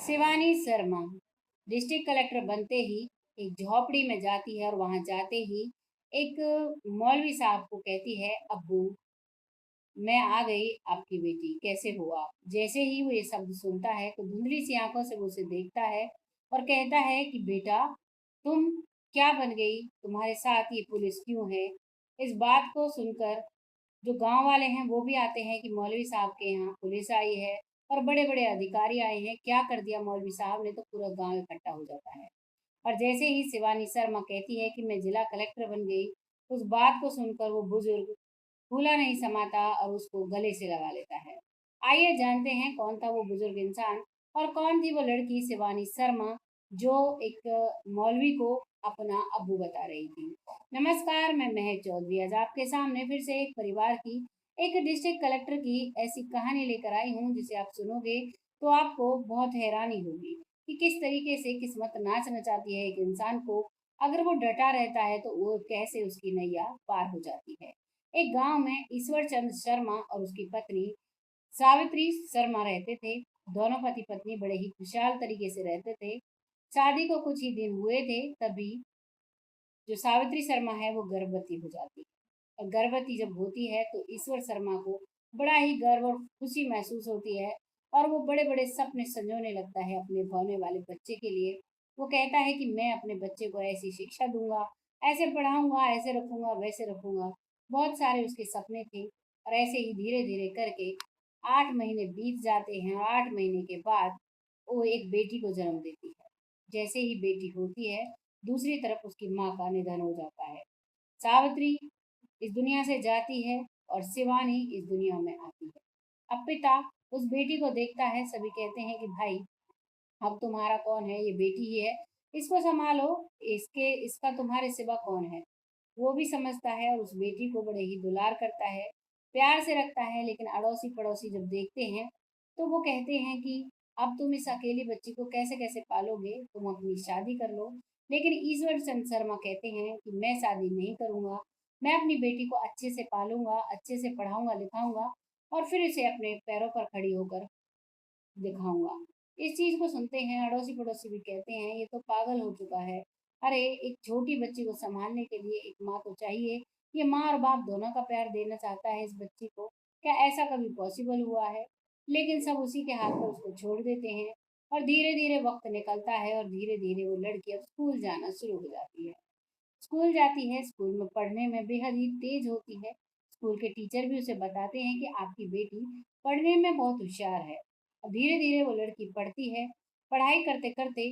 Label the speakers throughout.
Speaker 1: Shivani Sharma district collector बनते ही एक झोपड़ी में जाती है और वहां जाते ही एक मौलवी साहब को कहती है, अब्बू मैं आ गई, आपकी बेटी कैसे हो आप। जैसे ही वो ये शब्द सुनता है तो धुंधली सी आंखों से वो उसे देखता है और कहता है कि बेटा तुम क्या बन गई, तुम्हारे साथ ये पुलिस क्यों है। इस बात को सुनकर जो गांव वाले हैं वो भी आते हैं कि मौलवी साहब के यहाँ पुलिस आई है और बड़े बड़े अधिकारी आए हैं, क्या कर दिया मौलवी साहब ने, तो पूरा गांव इकट्ठा हो जाता है। और जैसे ही शिवानी शर्मा कहती है कि मैं जिला कलेक्टर बन गई, उस बात को सुनकर वो बुजुर्ग फूला नहीं समाता और उसको गले से लगा लेता है। आइए जानते हैं कौन था वो बुजुर्ग इंसान और कौन थी वो लड़की शिवानी शर्मा जो एक मौलवी को अपना अब्बू बता रही थी। नमस्कार, मैं महक चौधरी आज आपके सामने फिर से एक परिवार की, एक डिस्ट्रिक्ट कलेक्टर की ऐसी कहानी लेकर आई हूँ जिसे आप सुनोगे तो आपको बहुत हैरानी होगी कि किस तरीके से किस्मत नाच नचाती है एक इंसान को। अगर वो डटा रहता है तो वो कैसे उसकी नैया पार हो जाती है। एक गांव में ईश्वर चंद्र शर्मा और उसकी पत्नी सावित्री शर्मा रहते थे। दोनों पति पत्नी बड़े ही खुशहाल तरीके से रहते थे। शादी को कुछ ही दिन हुए थे तभी जो सावित्री शर्मा है वो गर्भवती हो जाती है। और गर्भवती जब होती है तो ईश्वर शर्मा को बड़ा ही गर्व और खुशी महसूस होती है और वो बड़े बड़े सपने संजोने लगता है अपने होने वाले बच्चे के लिए। वो कहता है कि मैं अपने बच्चे को ऐसी शिक्षा दूंगा, ऐसे पढ़ाऊंगा, ऐसे रखूंगा, वैसे रखूंगा। बहुत सारे उसके सपने थे और ऐसे ही धीरे धीरे करके 8 महीने बीत जाते हैं और 8 महीने के बाद वो एक बेटी को जन्म देती है। जैसे ही बेटी होती है दूसरी तरफ उसकी माँ का निधन हो जाता है। सावित्री इस दुनिया से जाती है और शिवानी इस दुनिया में आती है। अब पिता उस बेटी को देखता है, सभी कहते हैं कि भाई अब तुम्हारा कौन है, ये बेटी ही है, इसको संभालो, इसके इसका तुम्हारे सिवा कौन है। वो भी समझता है और उस बेटी को बड़े ही दुलार करता है, प्यार से रखता है। लेकिन अड़ोसी पड़ोसी जब देखते हैं तो वो कहते हैं कि अब तुम इस अकेली बच्ची को कैसे कैसे पालोगे, तुम अपनी शादी कर लो। लेकिन ईश्वर चंद शर्मा कहते हैं कि मैं शादी नहीं करूंगा, मैं अपनी बेटी को अच्छे से पालूंगा, अच्छे से पढ़ाऊंगा लिखाऊंगा और फिर इसे अपने पैरों पर खड़ी होकर दिखाऊंगा। इस चीज को सुनते हैं अड़ोसी पड़ोसी भी कहते हैं ये तो पागल हो चुका है। अरे एक छोटी बच्ची को संभालने के लिए एक माँ तो चाहिए। ये माँ और बाप दोनों का प्यार देना चाहता है इस बच्ची को, क्या ऐसा कभी पॉसिबल हुआ है। लेकिन सब उसी के हाथ पर उसको छोड़ देते हैं और धीरे धीरे वक्त निकलता है और धीरे धीरे वो लड़की अब स्कूल जाना शुरू हो जाती है। स्कूल जाती है, स्कूल में पढ़ने में बेहद ही तेज होती है। स्कूल के टीचर भी उसे बताते हैं कि आपकी बेटी पढ़ने में बहुत होशियार है। अब धीरे धीरे वो लड़की पढ़ती है, पढ़ाई करते करते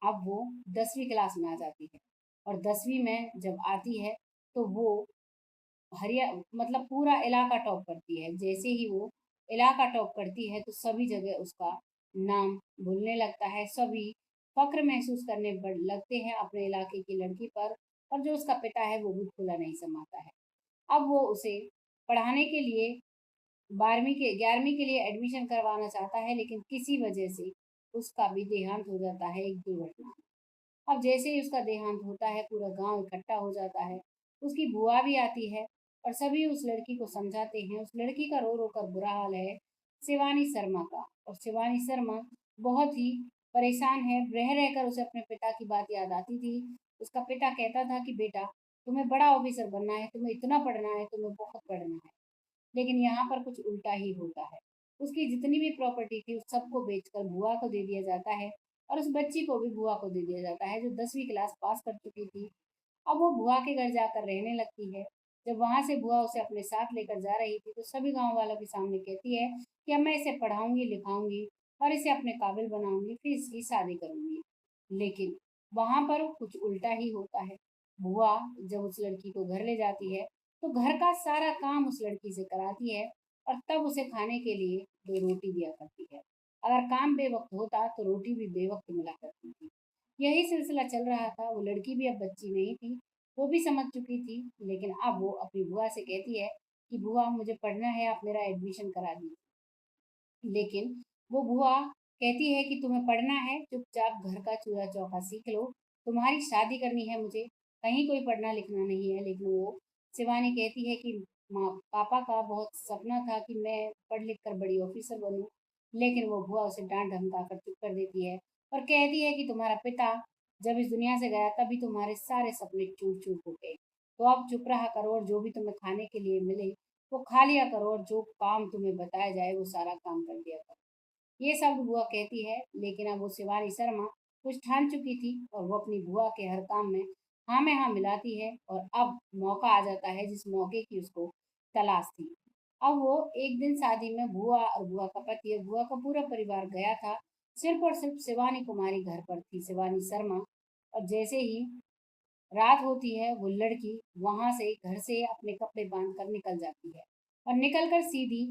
Speaker 1: अब वो 10वीं क्लास में आ जाती है। और 10वीं में जब आती है तो वो हरिया मतलब पूरा इलाका टॉप करती है। जैसे ही वो इलाका टॉप करती है तो सभी जगह उसका नाम भूलने लगता है, सभी फक्र महसूस करने लगते हैं अपने इलाके की लड़की पर। और जो उसका पिता है वो भी खुला नहीं समाता है। अब वो उसे पढ़ाने के लिए 12वीं के 11वीं के लिए एडमिशन करवाना चाहता है, लेकिन किसी वजह से उसका भी देहांत हो जाता है एक दुर्घटना में। अब जैसे ही उसका देहांत होता है पूरा गांव इकट्ठा हो जाता है। उसकी बुआ भी आती है और सभी उस लड़की को समझाते हैं। उस लड़की का रो रो कर बुरा हाल है शिवानी शर्मा का। और शिवानी शर्मा बहुत ही परेशान है, रह रहकर उसे अपने पिता की बात याद आती थी। उसका पिता कहता था कि बेटा तुम्हें बड़ा ऑफिसर बनना है, तुम्हें इतना पढ़ना है, तुम्हें बहुत पढ़ना है। लेकिन यहाँ पर कुछ उल्टा ही होता है। उसकी जितनी भी प्रॉपर्टी थी उस सबको बेचकर बुआ को दे दिया जाता है और उस बच्ची को भी बुआ को दे दिया जाता है जो 10वीं क्लास पास कर चुकी थी। अब वो बुआ के घर जाकर रहने लगती है। जब वहां से बुआ उसे अपने साथ लेकर जा रही थी तो सभी गांव वालों के सामने कहती है कि अब मैं इसे पढ़ाऊंगी लिखाऊंगी और इसे अपने काबिल बनाऊंगी, फिर इसकी शादी करूंगी। लेकिन वहां पर कुछ उल्टा ही होता है। बुआ जब उस लड़की को घर ले जाती है तो घर का सारा काम उस लड़की से कराती है और तब उसे खाने के लिए 2 रोटी दिया करती है। अगर काम बेवक्त होता तो रोटी भी बेवक्त मिला करती थी। यही सिलसिला चल रहा था। वो लड़की भी अब बच्ची नहीं थी, वो भी समझ चुकी थी। लेकिन अब वो अपनी बुआ से कहती है कि बुआ मुझे पढ़ना है, आप मेरा एडमिशन करा दीजिए। लेकिन वो बुआ कहती है कि तुम्हें पढ़ना है चुपचाप घर का चूल्हा चौका सीख लो, तुम्हारी शादी करनी है मुझे, कहीं कोई पढ़ना लिखना नहीं है। लेकिन वो शिवानी कहती है कि माँ पापा का बहुत सपना था कि मैं पढ़ लिख कर बड़ी ऑफिसर बनूं, लेकिन वो बुआ उसे डांट धमका कर चुप कर देती है और कहती है कि तुम्हारा पिता जब इस दुनिया से गया तभी तुम्हारे सारे सपने चूर चूर हो गए। तो अब चुप रहा करो और जो भी तुम्हें खाने के लिए मिले वो खा लिया करो और जो काम तुम्हें बताया जाए वो सारा काम कर दिया करो। ये सब बुआ कहती है, लेकिन अब वो शिवानी शर्मा कुछ ठान चुकी थी और वो अपनी बुआ के हर काम में हाँ मिलाती है और अब मौका आ जाता है जिस मौके की उसको तलाश थी। अब वो एक दिन शादी में बुआ और बुआ का पति और बुआ का पूरा परिवार गया था। सिर्फ और सिर्फ शिवानी कुमारी घर पर थी, शिवानी शर्मा। और जैसे ही रात होती है वो लड़की वहां से घर से अपने कपड़े बांध कर निकल जाती है और निकलकर सीधी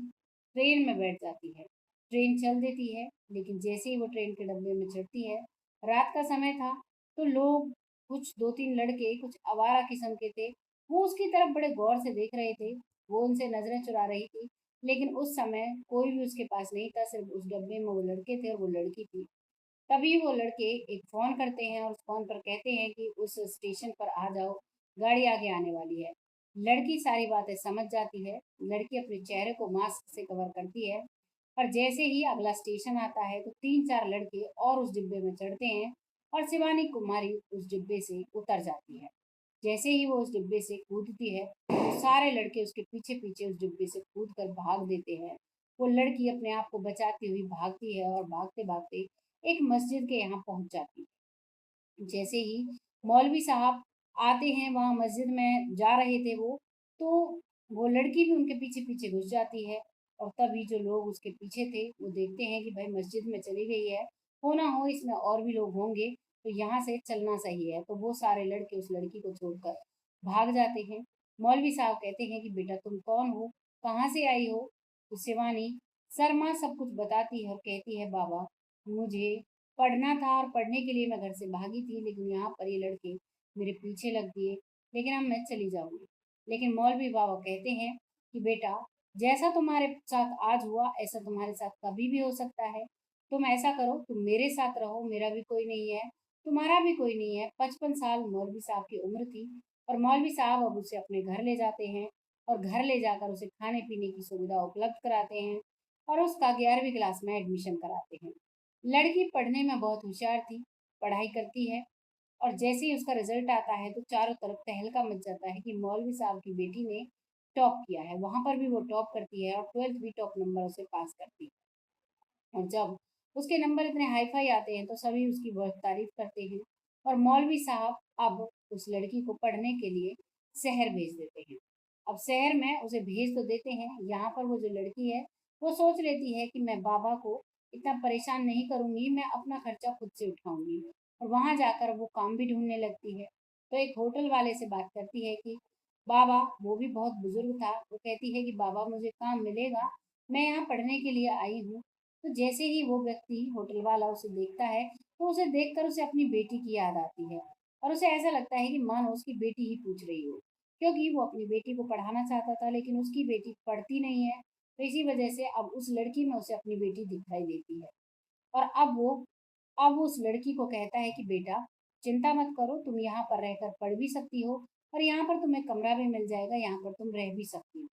Speaker 1: ट्रेन में बैठ जाती है। ट्रेन चल देती है, लेकिन जैसे ही वो ट्रेन के डब्बे में चढ़ती है, रात का समय था, तो लोग कुछ दो तीन लड़के कुछ आवारा किस्म के थे, वो उसकी तरफ बड़े गौर से देख रहे थे। वो उनसे नजरें चुरा रही थी, लेकिन उस समय कोई भी उसके पास नहीं था, सिर्फ उस डब्बे में वो लड़के थे और वो लड़की थी। तभी वो लड़के एक फ़ोन करते हैं और उस फ़ोन पर कहते हैं कि उस स्टेशन पर आ जाओ, गाड़ी आगे आने वाली है। लड़की सारी बातें समझ जाती है, लड़की अपने चेहरे को मास्क से कवर करती है और जैसे ही अगला स्टेशन आता है तो 3-4 लड़के और उस डिब्बे में चढ़ते हैं और शिवानी कुमारी उस डिब्बे से उतर जाती है। जैसे ही वो उस डिब्बे से कूदती है, तो सारे लड़के उसके पीछे-पीछे उस डिब्बे से कूद कर भाग देते हैं। वो लड़की अपने आप को बचाती हुई भागती है और भागते-भागते एक मस्जिद के यहाँ पहुँच जाती है। जैसे ही मौलवी साहब आते हैं, वहाँ मस्जिद में जा रहे थे तो वो लड़की भी उनके पीछे-पीछे घुस जाती है और तभी जो लोग उसके पीछे थे, वो देखते हैं कि भाई मस्जिद में चली गई है, हो ना हो इसमें और भी लोग होंगे, तो यहाँ से चलना सही है। तो वो सारे लड़के उस लड़की को छोड़कर भाग जाते हैं। मौलवी साहब कहते हैं कि बेटा तुम कौन हो? कहाँ से आई हो? तो शिवानी शर्मा सब कुछ बताती है और कहती है बाबा मुझे पढ़ना था और पढ़ने के लिए मैं घर से भागी थी, लेकिन यहाँ पर ये लड़के मेरे पीछे लग दिए, लेकिन अब मैं चली जाऊंगी। लेकिन मौलवी बाबा कहते हैं कि बेटा जैसा तुम्हारे साथ आज हुआ ऐसा तुम्हारे साथ कभी भी हो सकता है। तुम ऐसा करो, तुम मेरे साथ रहो, मेरा भी कोई नहीं है, तुम्हारा भी कोई नहीं है। 55 साल मौलवी साहब की उम्र थी और मौलवी साहब अब उसे अपने घर ले जाते हैं और घर ले जाकर उसे खाने पीने की सुविधा उपलब्ध कराते हैं और उसका 11वीं क्लास में एडमिशन कराते हैं। लड़की पढ़ने में बहुत होशियार थी, पढ़ाई करती है और जैसे ही उसका रिजल्ट आता है तो चारों तरफ तहलका मच जाता है कि मौलवी साहब की बेटी ने टॉप किया है। वहां पर भी वो टॉप करती है और 12th भी टॉप नंबर से पास करती है। और जब उसके नंबर इतने हाई फाई आते हैं तो सभी उसकी बहुत तारीफ करते हैं और मौलवी साहब अब उस लड़की को पढ़ने के लिए शहर भेज देते हैं। अब शहर में उसे भेज तो देते हैं, यहाँ पर वो जो लड़की है वो सोच लेती है कि मैं बाबा को इतना परेशान नहीं करूंगी, मैं अपना खर्चा खुद से उठाऊंगी और वहां जाकर वो काम भी ढूंढने लगती है। तो एक होटल वाले से बात करती है कि बाबा, वो भी बहुत बुजुर्ग था, वो कहती है कि बाबा मुझे काम मिलेगा, मैं यहाँ पढ़ने के लिए आई हूँ। तो जैसे ही वो व्यक्ति होटल वाला उसे देखता है तो उसे देखकर उसे अपनी बेटी की याद आती है और उसे ऐसा लगता है कि मानो उसकी बेटी ही पूछ रही हो, क्योंकि वो अपनी बेटी को पढ़ाना चाहता था लेकिन उसकी बेटी पढ़ती नहीं है। तो इसी वजह से अब उस लड़की में उसे अपनी बेटी दिखाई देती है और अब उस लड़की को कहता है कि बेटा चिंता मत करो, तुम यहाँ पर रहकर पढ़ भी सकती हो और यहाँ पर तुम्हें कमरा भी मिल जाएगा, यहाँ पर तुम रह भी सकती हो।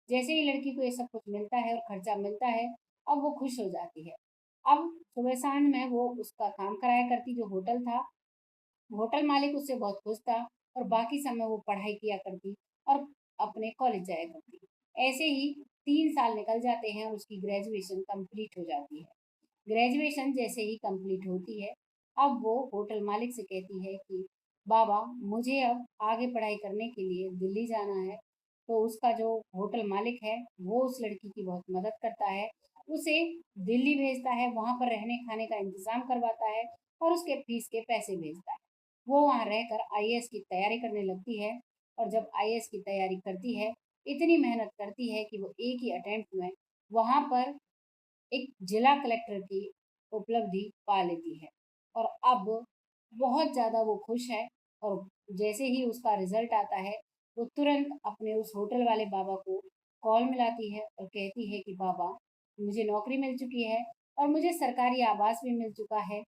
Speaker 1: जैसे ही लड़की को ये सब कुछ मिलता है और खर्चा मिलता है, अब वो खुश हो जाती है। अब सुबह शाम में वो उसका काम कराया करती, जो होटल था, होटल मालिक उससे बहुत खुश था और बाकी समय वो पढ़ाई किया करती और अपने कॉलेज जाया करती। ऐसे ही 3 साल निकल जाते हैं और उसकी ग्रेजुएशन कंप्लीट हो जाती है। ग्रेजुएशन जैसे ही कंप्लीट होती है, अब वो होटल मालिक से कहती है कि बाबा मुझे अब आगे पढ़ाई करने के लिए दिल्ली जाना है। तो उसका जो होटल मालिक है वो उस लड़की की बहुत मदद करता है, उसे दिल्ली भेजता है, वहाँ पर रहने खाने का इंतज़ाम करवाता है और उसके फीस के पैसे भेजता है। वो वहाँ रहकर आईएएस की तैयारी करने लगती है और जब आईएएस की तैयारी करती है, इतनी मेहनत करती है कि वो एक ही अटेम्प्ट में वहाँ पर एक जिला कलेक्टर की उपलब्धि पा लेती है और अब बहुत ज़्यादा वो खुश है और जैसे ही उसका रिजल्ट आता है वो तुरंत अपने उस होटल वाले बाबा को कॉल मिलाती है और कहती है कि बाबा मुझे नौकरी मिल चुकी है और मुझे सरकारी आवास भी मिल चुका है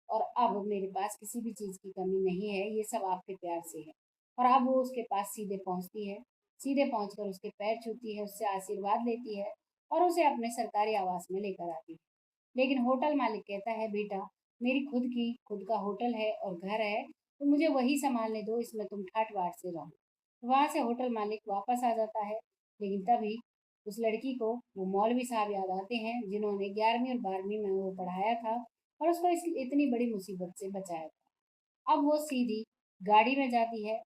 Speaker 1: और अब मेरे पास किसी भी चीज़ की कमी नहीं है, ये सब आपके प्यार से है। और अब वो उसके पास सीधे पहुंचती है, सीधे पहुंचकर उसके पैर छूती है, उससे आशीर्वाद लेती है और उसे अपने सरकारी आवास में लेकर आती है। लेकिन होटल मालिक कहता है, बेटा मेरी खुद का होटल है और घर है, तो मुझे वही संभालने दो, इसमें तुम ठाट बाट से रहो। वहाँ से होटल मालिक वापस आ जाता है, लेकिन तभी उस लड़की को वो मौलवी साहब याद आते हैं जिन्होंने 11वीं और 12वीं में वो पढ़ाया था और उसको इस इतनी बड़ी मुसीबत से बचाया था। अब वो सीधी गाड़ी में जाती है।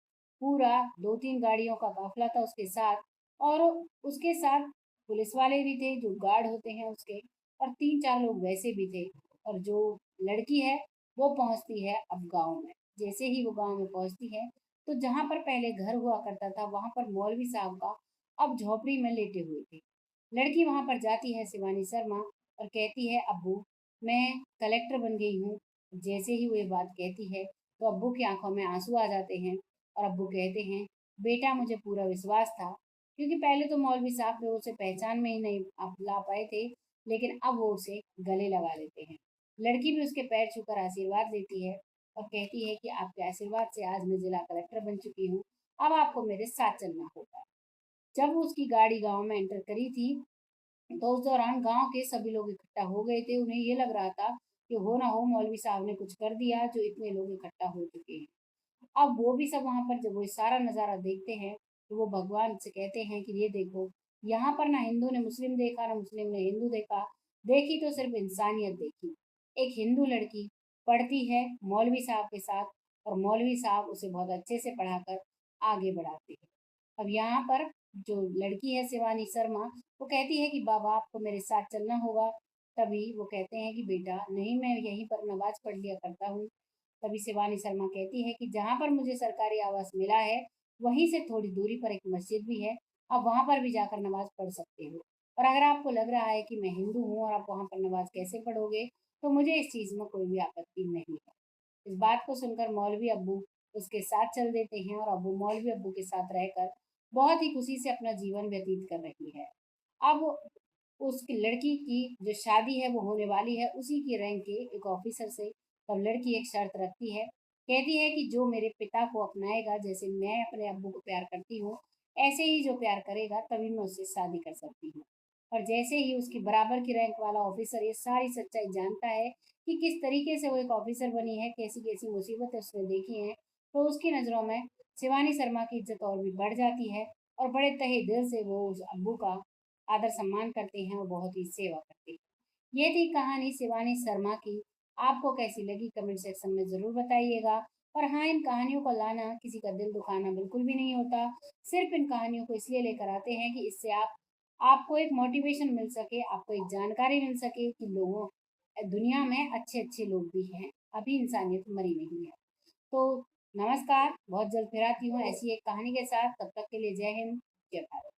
Speaker 1: पूरा 2-3 गाड़ियों का काफिला था उसके साथ, और उसके साथ पुलिस वाले भी थे जो गार्ड होते हैं उसके, और 3-4 लोग वैसे भी थे। और जो लड़की है वो पहुंचती है अब गांव में। जैसे ही वो गांव में पहुंचती है, तो जहां पर पहले घर हुआ करता था वहां पर मौलवी साहब का अब झोपड़ी में लेटे हुए थे। लड़की वहां पर जाती है, शिवानी शर्मा, और कहती है, अब्बू मैं कलेक्टर बन गई हूँ। जैसे ही वो ये बात कहती है, तो अब्बू की आंखों में आंसू आ जाते हैं, और अब्बू कहते हैं, बेटा मुझे पूरा विश्वास था, क्योंकि पहले तो मौलवी साहब थे उसे पहचान में ही नहीं आप ला पाए थे, लेकिन अब वो उसे गले लगा लेते हैं। लड़की भी उसके पैर छूकर आशीर्वाद लेती है और कहती है कि आपके आशीर्वाद से आज मैं जिला कलेक्टर बन चुकी हूँ, अब आपको मेरे साथ चलना होगा। जब वो उसकी गाड़ी गांव में एंटर करी थी, तो उस दौरान गांव के सभी लोग इकट्ठा हो गए थे। उन्हें ये लग रहा था कि हो ना हो मौलवी साहब ने कुछ कर दिया जो इतने लोग इकट्ठा हो चुके हैं। अब वो भी सब वहां पर जब वो सारा नजारा देखते हैं, तो वो भगवान से कहते हैं कि ये देखो, यहाँ पर ना हिंदू ने मुस्लिम देखा, ना मुस्लिम ने हिंदू देखा, देखी तो सिर्फ इंसानियत देखी। एक हिंदू लड़की पढ़ती है मौलवी साहब के साथ, और मौलवी साहब उसे बहुत अच्छे से पढ़ाकर आगे बढ़ाते हैं। अब यहाँ पर जो लड़की है शिवानी शर्मा, वो कहती है कि बाबा आपको मेरे साथ चलना होगा। तभी वो कहते हैं कि बेटा नहीं, मैं यहीं पर नमाज पढ़ लिया करता हूँ। तभी शिवानी शर्मा कहती है कि जहाँ पर मुझे सरकारी आवास मिला है, वहीं से थोड़ी दूरी पर एक मस्जिद भी है, आप वहाँ पर भी जाकर नमाज पढ़ सकते हो। और अगर आपको लग रहा है कि मैं हिंदू हूँ और आप वहाँ पर नमाज कैसे पढ़ोगे, तो मुझे इस चीज़ में कोई भी आपत्ति नहीं है। इस बात को सुनकर मौलवी अब्बू उसके साथ चल देते हैं, और अब्बू मौलवी अब्बू के साथ रहकर बहुत ही खुशी से अपना जीवन व्यतीत कर रही है। अब उस लड़की की जो शादी है वो होने वाली है उसी की रैंक के एक ऑफिसर से। तब लड़की एक शर्त रखती है, कहती है कि जो मेरे पिता को अपनाएगा, जैसे मैं अपने अब्बू को प्यार करती हूँ, ऐसे ही जो प्यार करेगा तभी मैं उससे शादी कर सकती हूँ। और जैसे ही उसकी बराबर की रैंक वाला ऑफिसर ये सारी सच्चाई जानता है कि किस तरीके से वो एक ऑफिसर बनी है, कैसी कैसी मुसीबतें उसने देखी हैं, तो उसकी नज़रों में शिवानी शर्मा की इज्जत और भी बढ़ जाती है, और बड़े तहे दिल से वो उस अब्बू का आदर सम्मान करते हैं और बहुत ही सेवा करते हैं। ये थी कहानी शिवानी शर्मा की। आपको कैसी लगी कमेंट सेक्शन में ज़रूर बताइएगा। और हाँ, इन कहानियों को लाना किसी का दिल दुखाना बिल्कुल भी नहीं होता। सिर्फ इन कहानियों को इसलिए लेकर आते हैं कि इससे आपको एक मोटिवेशन मिल सके, आपको एक जानकारी मिल सके कि लोगों दुनिया में अच्छे अच्छे लोग भी हैं, अभी इंसानियत मरी नहीं है। तो नमस्कार, बहुत जल्द फिर आती हूँ ऐसी एक कहानी के साथ। तब तक के लिए जय हिंद, जय भारत।